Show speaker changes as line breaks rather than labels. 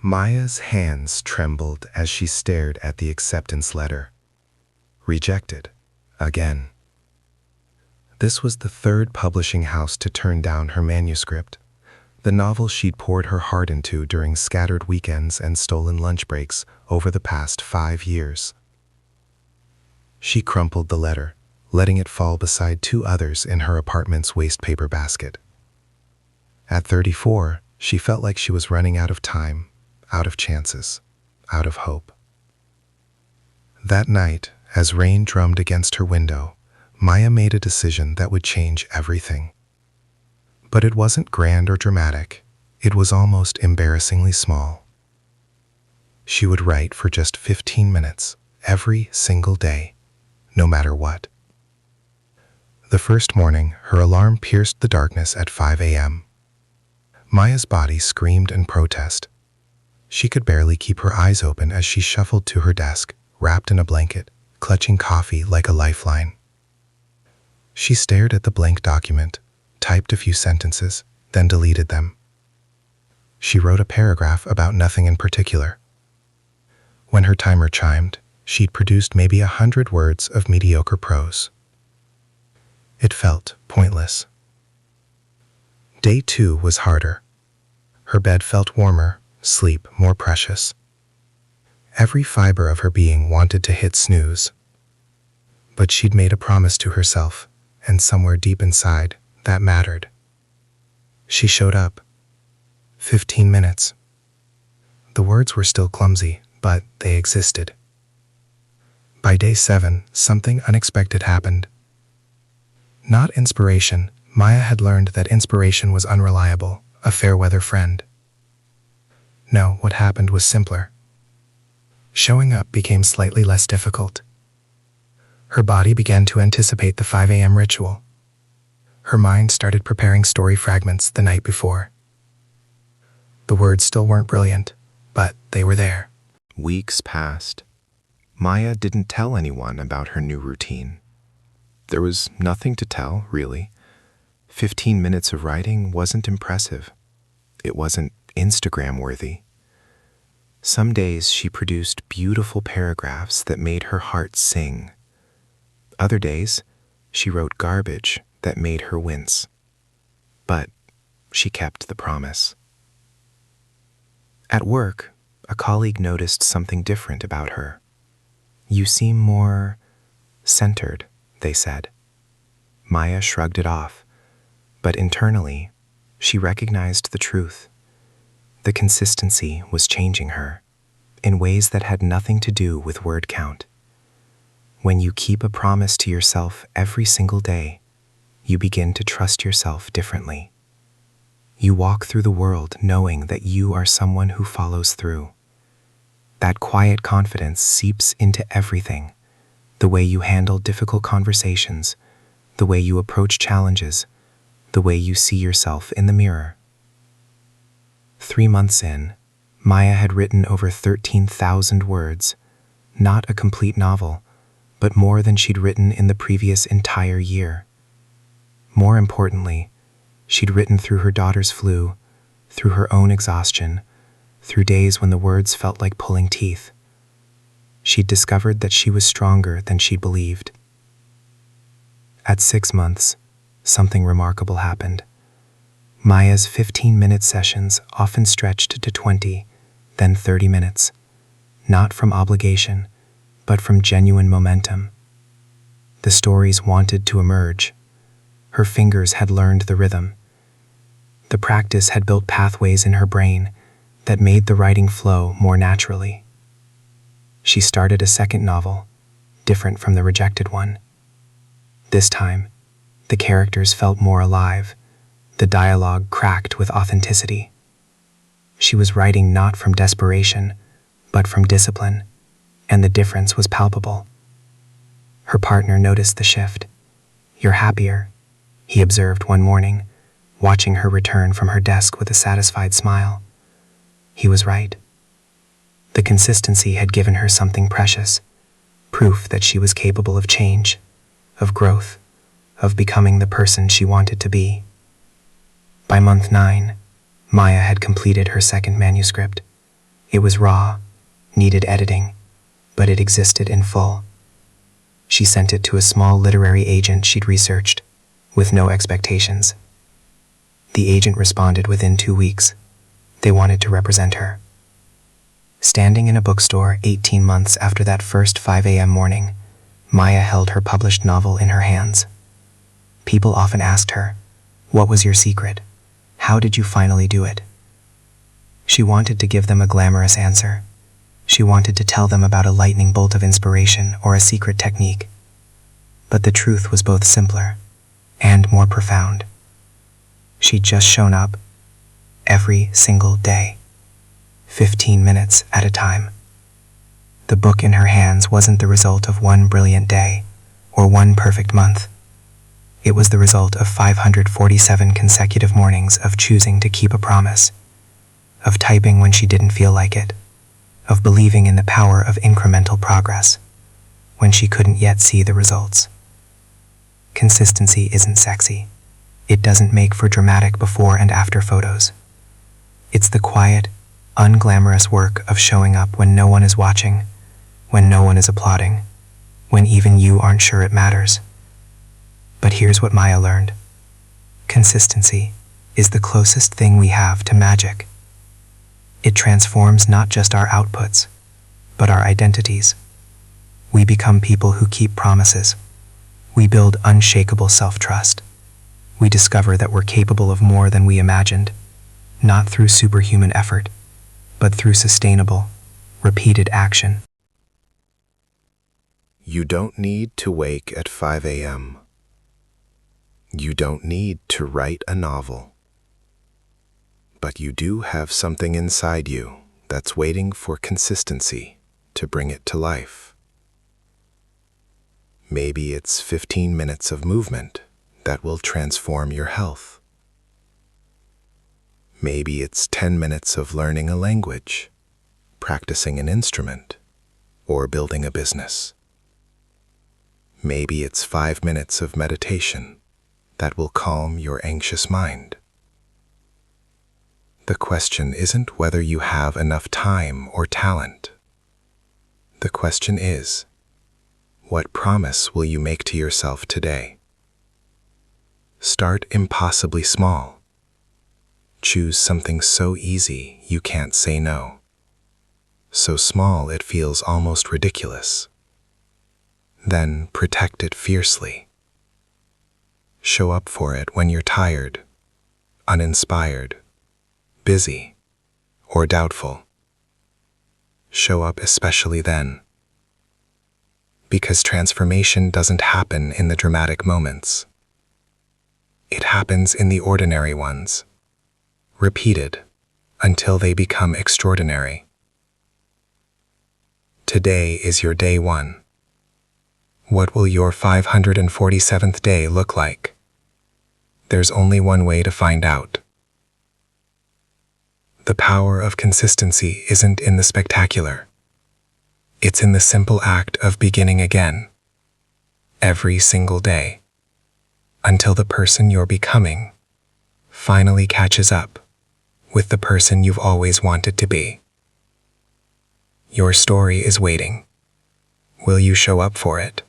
Maya's hands trembled as she stared at the acceptance letter. Rejected. Again. This was the third publishing house to turn down her manuscript, the novel she'd poured her heart into during scattered weekends and stolen lunch breaks over the past 5 years. She crumpled the letter, letting it fall beside 2 others in her apartment's wastepaper basket. At 34, she felt like she was running out of time, out of chances, out of hope. That night, as rain drummed against her window, Maya made a decision that would change everything. But it wasn't grand or dramatic. It was almost embarrassingly small. She would write for just 15 minutes every single day, no matter what. The first morning, her alarm pierced the darkness at 5 a.m. Maya's body screamed in protest. She could barely keep her eyes open as she shuffled to her desk, wrapped in a blanket, clutching coffee like a lifeline. She stared at the blank document, typed a few sentences, then deleted them. She wrote a paragraph about nothing in particular. When her timer chimed, she'd produced maybe 100 words of mediocre prose. It felt pointless. Day 2 was harder. Her bed felt warmer, sleep more precious. Every fiber of her being wanted to hit snooze. But she'd made a promise to herself, and somewhere deep inside, that mattered. She showed up. 15 minutes. The words were still clumsy, but they existed. By day 7, something unexpected happened. Not inspiration. Maya had learned that inspiration was unreliable, a fair-weather friend. No, what happened was simpler. Showing up became slightly less difficult. Her body began to anticipate the 5 a.m. ritual. Her mind started preparing story fragments the night before. The words still weren't brilliant, but they were there.
Weeks passed. Maya didn't tell anyone about her new routine. There was nothing to tell, really. 15 minutes of writing wasn't impressive. It wasn't Instagram-worthy. Some days she produced beautiful paragraphs that made her heart sing. Other days, she wrote garbage that made her wince. But she kept the promise. At work, a colleague noticed something different about her. "You seem more centered," they said. Maya shrugged it off, but internally, she recognized the truth. The consistency was changing her, in ways that had nothing to do with word count. When you keep a promise to yourself every single day, you begin to trust yourself differently. You walk through the world knowing that you are someone who follows through. That quiet confidence seeps into everything: the way you handle difficult conversations, the way you approach challenges, the way you see yourself in the mirror. 3 months in, Maya had written over 13,000 words, not a complete novel, but more than she'd written in the previous entire year. More importantly, she'd written through her daughter's flu, through her own exhaustion, through days when the words felt like pulling teeth. She'd discovered that she was stronger than she'd believed. At 6 months, something remarkable happened. Maya's 15-minute sessions often stretched to 20, then 30 minutes, not from obligation, but from genuine momentum. The stories wanted to emerge. Her fingers had learned the rhythm. The practice had built pathways in her brain that made the writing flow more naturally. She started a second novel, different from the rejected one. This time, the characters felt more alive. The dialogue cracked with authenticity. She was writing not from desperation, but from discipline, and the difference was palpable. Her partner noticed the shift. "You're happier," he observed one morning, watching her return from her desk with a satisfied smile. He was right. The consistency had given her something precious, proof that she was capable of change, of growth, of becoming the person she wanted to be. By month 9, Maya had completed her second manuscript. It was raw, needed editing, but it existed in full. She sent it to a small literary agent she'd researched, with no expectations. The agent responded within 2 weeks. They wanted to represent her. Standing in a bookstore 18 months after that first 5 a.m. morning, Maya held her published novel in her hands. People often asked her, "What was your secret? How did you finally do it?" She wanted to give them a glamorous answer. She wanted to tell them about a lightning bolt of inspiration or a secret technique. But the truth was both simpler and more profound. She'd just shown up every single day, 15 minutes at a time. The book in her hands wasn't the result of one brilliant day or one perfect month. It was the result of 547 consecutive mornings of choosing to keep a promise, of typing when she didn't feel like it, of believing in the power of incremental progress when she couldn't yet see the results. Consistency isn't sexy. It doesn't make for dramatic before and after photos. It's the quiet, unglamorous work of showing up when no one is watching, when no one is applauding, when even you aren't sure it matters. But here's what Maya learned. Consistency is the closest thing we have to magic. It transforms not just our outputs, but our identities. We become people who keep promises. We build unshakable self-trust. We discover that we're capable of more than we imagined, not through superhuman effort, but through sustainable, repeated action.
You don't need to wake at 5 a.m. You don't need to write a novel. But you do have something inside you that's waiting for consistency to bring it to life. Maybe it's 15 minutes of movement that will transform your health. Maybe it's 10 minutes of learning a language, practicing an instrument, or building a business. Maybe it's 5 minutes of meditation that will calm your anxious mind. The question isn't whether you have enough time or talent. The question is, what promise will you make to yourself today? Start impossibly small. Choose something so easy you can't say no. So small it feels almost ridiculous. Then protect it fiercely. Show up for it when you're tired, uninspired, busy, or doubtful. Show up especially then. Because transformation doesn't happen in the dramatic moments. It happens in the ordinary ones, repeated until they become extraordinary. Today is your day 1. What will your 547th day look like? There's only one way to find out. The power of consistency isn't in the spectacular. It's in the simple act of beginning again, every single day, until the person you're becoming finally catches up with the person you've always wanted to be. Your story is waiting. Will you show up for it?